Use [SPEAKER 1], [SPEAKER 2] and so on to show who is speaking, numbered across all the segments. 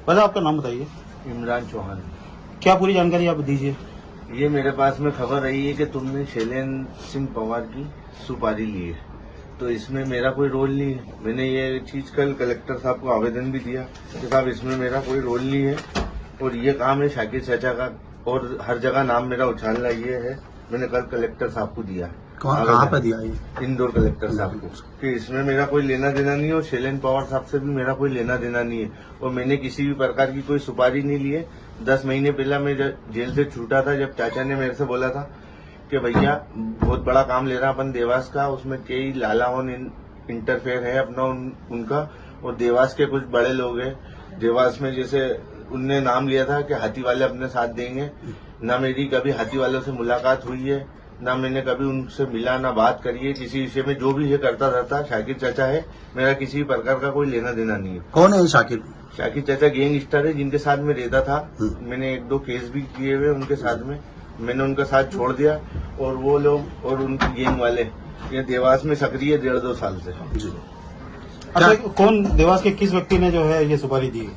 [SPEAKER 1] पहले आपका नाम बताइए।
[SPEAKER 2] इमरान चौहान।
[SPEAKER 1] क्या पूरी जानकारी आप दीजिए।
[SPEAKER 2] ये मेरे पास में खबर रही है कि तुमने शैलेंद्र सिंह पवार की सुपारी ली है, तो इसमें मेरा कोई रोल नहीं है। मैंने ये चीज कल कलेक्टर साहब को आवेदन भी दिया कि साहब इसमें मेरा कोई रोल नहीं है और ये काम है शाकिर चाचा का, और हर जगह नाम मेरा उछालना ये है। मैंने कल कलेक्टर साहब को दिया।
[SPEAKER 1] कहाँ पे दिया ये?
[SPEAKER 2] इंदौर कलेक्टर साहब को, कि इसमें मेरा कोई लेना देना नहीं है और शैलेंद्र पवार साहब से भी मेरा कोई लेना देना नहीं है और मैंने किसी भी प्रकार की कोई सुपारी नहीं ली है। 10 महीने पहले मैं जेल से छूटा था, जब चाचा ने मेरे से बोला था कि भैया बहुत बड़ा काम ले रहा अपन देवास का, उसमें कई लाला और इंटरफेयर है अपना उनका, और देवास के कुछ बड़े लोग हैं देवास में, जैसे उनने नाम लिया था कि हाथी वाले अपने साथ देंगे। ना मेरी कभी हाथी वालों से मुलाकात हुई है, ना मैंने कभी उनसे मिला, ना बात करी है किसी विषय में। जो भी ये करता रहता शाकिर चाचा है, मेरा किसी प्रकार का कोई लेना देना नहीं है।
[SPEAKER 1] कौन है शाकिर?
[SPEAKER 2] शाकिर चाचा गैंगस्टर है जिनके साथ में रहता था। मैंने 1-2 केस भी किए हुए उनके साथ में, मैंने उनका साथ छोड़ दिया और वो लोग और उनकी गैंग वाले ये देवास में सक्रिय 1.5-2 साल से।
[SPEAKER 1] जी। अच्छा, कौन देवास के किस व्यक्ति ने जो है ये सुपारी दी?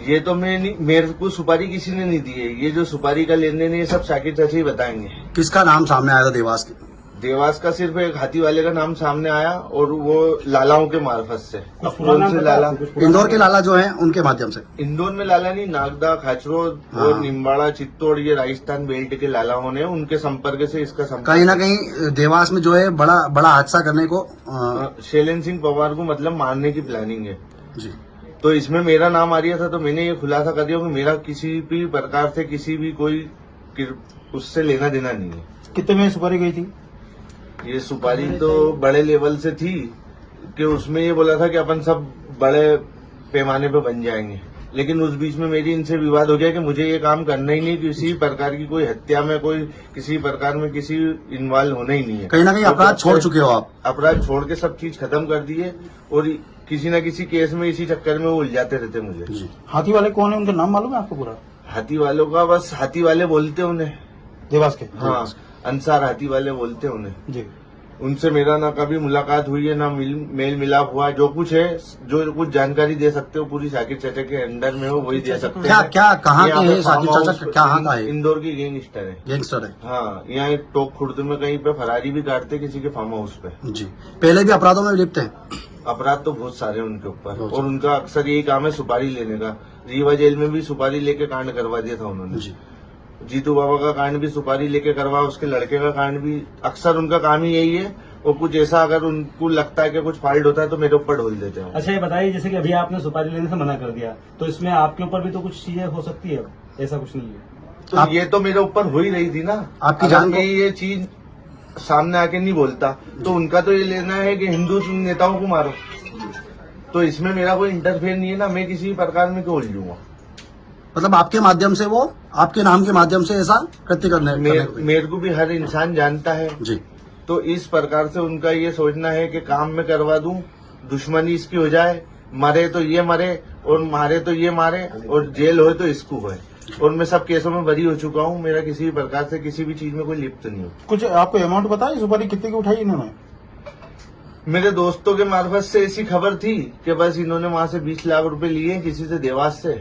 [SPEAKER 2] ये तो मैं नहीं, मेरे को सुपारी किसी ने नहीं दी है। ये जो सुपारी का लेन देन है ये सब शाकिर चाचा ही बताएंगे।
[SPEAKER 1] किसका नाम सामने आया था देवास के?
[SPEAKER 2] देवास का सिर्फ एक हाथी वाले का नाम सामने आया और वो लालाओं के मार्फत से। कौन से लाला?
[SPEAKER 1] इंदौर के लाला जो हैं उनके माध्यम से।
[SPEAKER 2] इंदौर में लाला नहीं, नागदा, खाचरोद और निम्बाड़ा, चित्तौड़, ये राजस्थान बेल्ट के लालाओं ने उनके संपर्क से इसका संपर्क।
[SPEAKER 1] कहीं ना कहीं देवास में जो है बड़ा हादसा करने को
[SPEAKER 2] शैलेंद्र सिंह पवार को मतलब मारने की प्लानिंग है
[SPEAKER 1] जी।
[SPEAKER 2] तो इसमें मेरा नाम आ रहा था, तो मैंने ये खुलासा कर दिया कि मेरा किसी भी प्रकार से किसी भी कोई उससे लेना देना नहीं है।
[SPEAKER 1] कितने में सुपारी गई थी?
[SPEAKER 2] ये सुपारी तो बड़े लेवल से थी कि उसमें ये बोला था कि अपन सब बड़े पैमाने पे बन जाएंगे, लेकिन उस बीच में मेरी इनसे विवाद हो गया कि मुझे ये काम करना ही नहीं, किसी प्रकार की कोई हत्या में कोई किसी प्रकार में किसी इन्वॉल्व होना ही नहीं है।
[SPEAKER 1] कहीं ना कहीं अपराध छोड़ चुके हो आप?
[SPEAKER 2] अपराध छोड़ के सब चीज खत्म कर दिए और किसी न किसी केस में इसी चक्कर में वो उलझाते रहते मुझे।
[SPEAKER 1] हाथी वाले कौन है, उनका नाम मालूम है आपको पूरा?
[SPEAKER 2] हाथी वालों का बस हाथी वाले बोलते उन्हें,
[SPEAKER 1] देवास के?
[SPEAKER 2] हाँ, अंसार हाथी वाले बोलते उन्हें
[SPEAKER 1] जी।
[SPEAKER 2] उनसे मेरा ना कभी मुलाकात हुई है, ना मेल मिलाप हुआ। जो कुछ है, जो कुछ जानकारी दे सकते हो पूरी शाकिर चाचा के अंडर में हो वही दे सकते हैं।
[SPEAKER 1] क्या कहाँ के है शाकिर चाचा? कहाँ का है?
[SPEAKER 2] इंदौर की गैंगस्टर है।
[SPEAKER 1] गैंगस्टर है?
[SPEAKER 2] हाँ, यहाँ एक टोक खुर्द में कहीं पे फरारी भी काटते किसी के फार्म हाउस पे।
[SPEAKER 1] जी। पहले भी अपराधों में लिप्त है?
[SPEAKER 2] अपराध तो बहुत सारे हैं उनके ऊपर, और उनका अक्सर यही काम है सुपारी लेने का। रीवा जेल में भी सुपारी लेके कांड करवा दिया था उन्होंने।
[SPEAKER 1] जी।
[SPEAKER 2] जीतू बाबा का कांड भी सुपारी लेके करवा, उसके लड़के का कांड भी। अक्सर उनका काम ही यही है, और कुछ ऐसा अगर उनको लगता है कि कुछ फाल्ट होता है तो मेरे ऊपर ढोल देते हैं।
[SPEAKER 3] अच्छा, ये बताइए, जैसे कि अभी आपने सुपारी लेने से मना कर दिया, तो इसमें आपके ऊपर भी तो कुछ चीजें हो सकती है, ऐसा कुछ नहीं है?
[SPEAKER 2] तो ये तो मेरे ऊपर हो ही रही थी ना।
[SPEAKER 1] आपकी जान
[SPEAKER 2] में ये चीज सामने आके नहीं बोलता तो उनका तो ये लेना है कि हिंदू नेताओं को मारो, तो इसमें मेरा कोई इंटरफेयर नहीं है ना, मैं किसी प्रकार में क्यों उलझूंगा।
[SPEAKER 1] मतलब आपके माध्यम से वो आपके नाम के माध्यम से ऐसा कृत्य करने
[SPEAKER 2] मेरे को भी हर इंसान जानता है
[SPEAKER 1] जी।
[SPEAKER 2] तो इस प्रकार से उनका ये सोचना है कि काम में करवा दूं, दुश्मनी इसकी हो जाए, मरे तो ये मरे और मारे तो ये मारे और जेल हो तो इसको होए, और मैं सब केसों में बरी हो चुका हूं। मेरा किसी भी प्रकार से किसी भी चीज में कोई लिप्त नहीं हो।
[SPEAKER 1] कुछ आपको अमाउंट बताया सुपारी कितने की उठाई इन्होंने?
[SPEAKER 2] मेरे दोस्तों के मार्फत से ऐसी खबर थी कि बस इन्होंने वहां से 20 लाख रुपए लिए किसी से देवास से।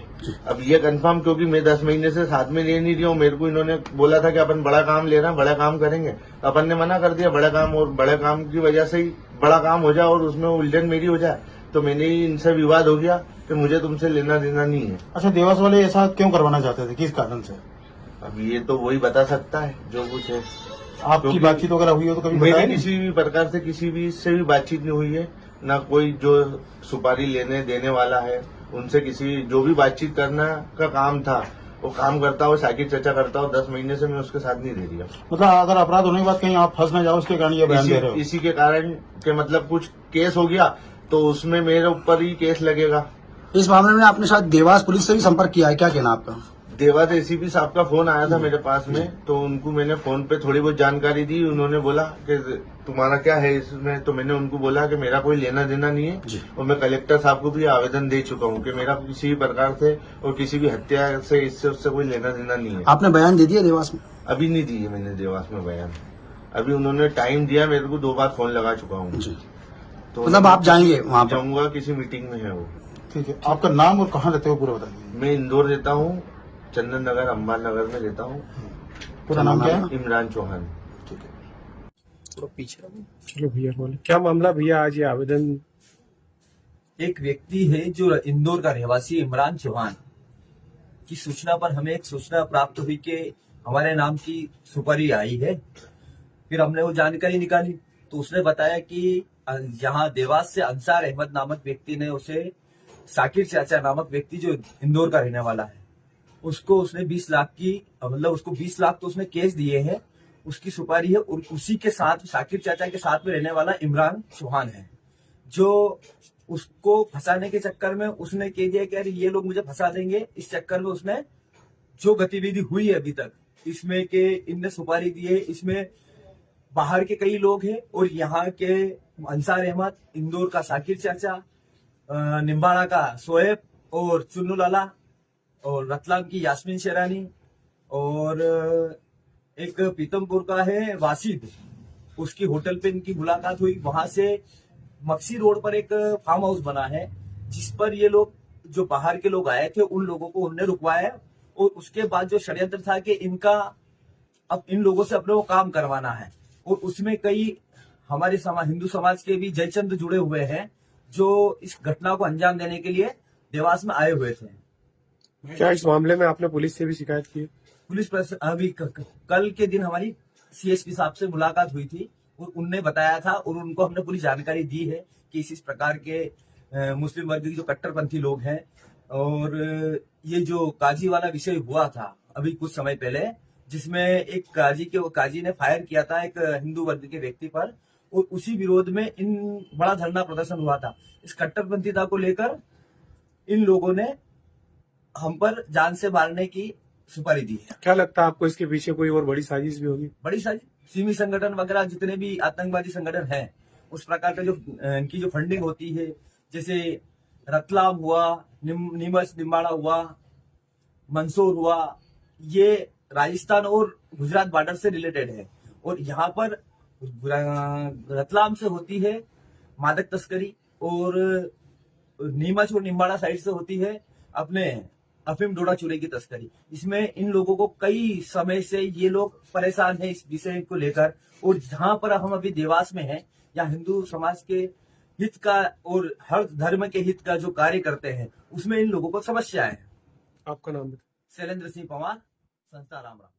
[SPEAKER 2] अब ये कंफर्म, क्योंकि मैं 10 महीने से साथ में ले नहीं रही हूँ। मेरे को इन्होंने बोला था कि अपन बड़ा काम ले रहे हैं, बड़ा काम करेंगे, अपन ने मना कर दिया बड़ा काम, और बड़े काम की वजह से ही बड़ा काम हो जाए और उसमें उलझन मेरी हो जाए, तो मैंने ही इनसे विवाद हो गया कि मुझे तुमसे लेना देना नहीं है।
[SPEAKER 1] अच्छा, देवास वाले ऐसा क्यों करवाना चाहते थे, किस कारण से?
[SPEAKER 2] अब ये तो वही बता सकता है जो कुछ है।
[SPEAKER 1] आपकी बातचीत वगैरह हुई हो तो कभी
[SPEAKER 2] मेरी
[SPEAKER 1] बताया?
[SPEAKER 2] किसी भी प्रकार से किसी भी से भी बातचीत नहीं हुई है, ना कोई जो सुपारी लेने देने वाला है उनसे किसी जो भी बातचीत करना का काम था वो काम करता हो शाकिर चाचा करता हो। 10 महीने से मैं उसके साथ नहीं दे रही।
[SPEAKER 1] मतलब अगर अपराध होने के बाद कहीं आप फंस न जाओ उसके कारण ये बयान दे रहे हो?
[SPEAKER 2] इसी के कारण के मतलब कुछ केस हो गया तो उसमें मेरे ऊपर ही केस लगेगा।
[SPEAKER 1] इस मामले में आपने शायद देवास पुलिस से भी संपर्क किया है, क्या कहना आपका?
[SPEAKER 2] देवास एसीपी साहब का फोन आया था मेरे पास में, तो उनको मैंने फोन पे थोड़ी बहुत जानकारी दी। उन्होंने बोला कि तुम्हारा क्या है इसमें, तो मैंने उनको बोला कि मेरा कोई लेना देना नहीं है, और मैं कलेक्टर साहब को भी आवेदन दे चुका हूँ कि मेरा किसी भी प्रकार से और किसी भी हत्या से इससे उससे कोई लेना देना नहीं है।
[SPEAKER 1] आपने बयान दे दिया देवास में?
[SPEAKER 2] अभी नहीं दी है मैंने देवास में बयान। अभी उन्होंने टाइम दिया मेरे को, 2 बार फोन लगा चुका हूँ।
[SPEAKER 1] जी।
[SPEAKER 2] तो
[SPEAKER 1] मतलब आप जाएंगे वहाँ पर?
[SPEAKER 2] जाऊंगा, किसी मीटिंग में है वो।
[SPEAKER 4] ठीक है, आपका नाम और कहाँ रहते हो पूरा बता दीजिए।
[SPEAKER 2] मैं इंदौर रहता हूँ, चंदन नगर अंबार नगर में रहता हूँ।
[SPEAKER 4] पूरा नाम क्या है?
[SPEAKER 2] इमरान चौहान।
[SPEAKER 4] ठीक है।
[SPEAKER 5] चलो भैया बोले, क्या मामला भैया आज ये आवेदन?
[SPEAKER 6] एक व्यक्ति है जो इंदौर का रहवासी इमरान चौहान की सूचना पर हमें एक सूचना प्राप्त हुई कि हमारे नाम की सुपारी आई है। फिर हमने वो जानकारी निकाली तो उसने बताया कि यहाँ देवास से अंसार अहमद नामक व्यक्ति ने उसे साकिर चाचा नामक व्यक्ति जो इंदौर का रहने वाला है उसको उसने 20 लाख की मतलब उसको 20 लाख तो उसने केस दिए हैं, उसकी सुपारी है। और उसी के साथ साकिर चाचा के साथ में रहने वाला इमरान चौहान है जो उसको फंसाने के चक्कर में उसने कह दिया कि यार ये लोग मुझे फंसा देंगे। इस चक्कर में उसने जो गतिविधि हुई है अभी तक इसमें कि इनने सुपारी दी है, इसमें बाहर के कई लोग हैं और यहाँ के अंसार अहमद, इंदौर का साकिर चाचा, निम्बाड़ा का सोएब और चुन्नू लाला और रतलाम की यास्मीन शेरानी और एक पीतमपुर का है वासिद, उसकी होटल पे इनकी मुलाकात हुई। वहां से मक्सी रोड पर एक फार्म हाउस बना है जिस पर ये लोग जो बाहर के लोग आए थे उन लोगों को उनने रुकवाया और उसके बाद जो षड्यंत्र था कि इनका अब इन लोगों से अपने को काम करवाना है। और उसमें कई हमारे हिंदू समाज के भी जयचंद जुड़े हुए हैं जो इस घटना को अंजाम देने के लिए देवास में आए हुए थे।
[SPEAKER 5] क्या इस मामले में आपने पुलिस से भी शिकायत की?
[SPEAKER 6] पुलिस अभी कल के दिन हमारी सीएसपी साहब से मुलाकात हुई थी और उनने बताया था और उनको हमने पूरी जानकारी दी है कि इस प्रकार के मुस्लिम वर्ग के जो कट्टरपंथी लोग हैं और ये जो काजी वाला विषय हुआ था अभी कुछ समय पहले जिसमें एक काजी ने फायर किया था एक हिंदू वर्ग के व्यक्ति पर और उसी विरोध में इन बड़ा धरना प्रदर्शन हुआ था। इस कट्टरपंथीता को लेकर इन लोगों ने हम पर जान से मारने की सुपारी दी है।
[SPEAKER 5] क्या लगता है आपको इसके पीछे कोई और बड़ी साजिश भी होगी?
[SPEAKER 6] बड़ी साजिश सिमी संगठन वगैरह जितने भी आतंकवादी संगठन हैं उस प्रकार का जो इनकी जो फंडिंग होती है जैसे रतलाम हुआ, नीमच निम्बाड़ा हुआ, मंदसौर हुआ, ये राजस्थान और गुजरात बॉर्डर से रिलेटेड है। और यहाँ पर रतलाम से होती है मादक तस्करी और नीमच और निम्बाड़ा साइड से होती है अपने अफीम डोडा चूरे की तस्करी। इसमें इन लोगों को कई समय से ये लोग परेशान हैं इस विषय को लेकर। और जहां पर हम अभी देवास में हैं या हिंदू समाज के हित का और हर धर्म के हित का जो कार्य करते हैं उसमें इन लोगों को समस्या है।
[SPEAKER 5] आपका नाम बताइए।
[SPEAKER 6] शैलेंद्र सिंह पवार, संस्था राम राम।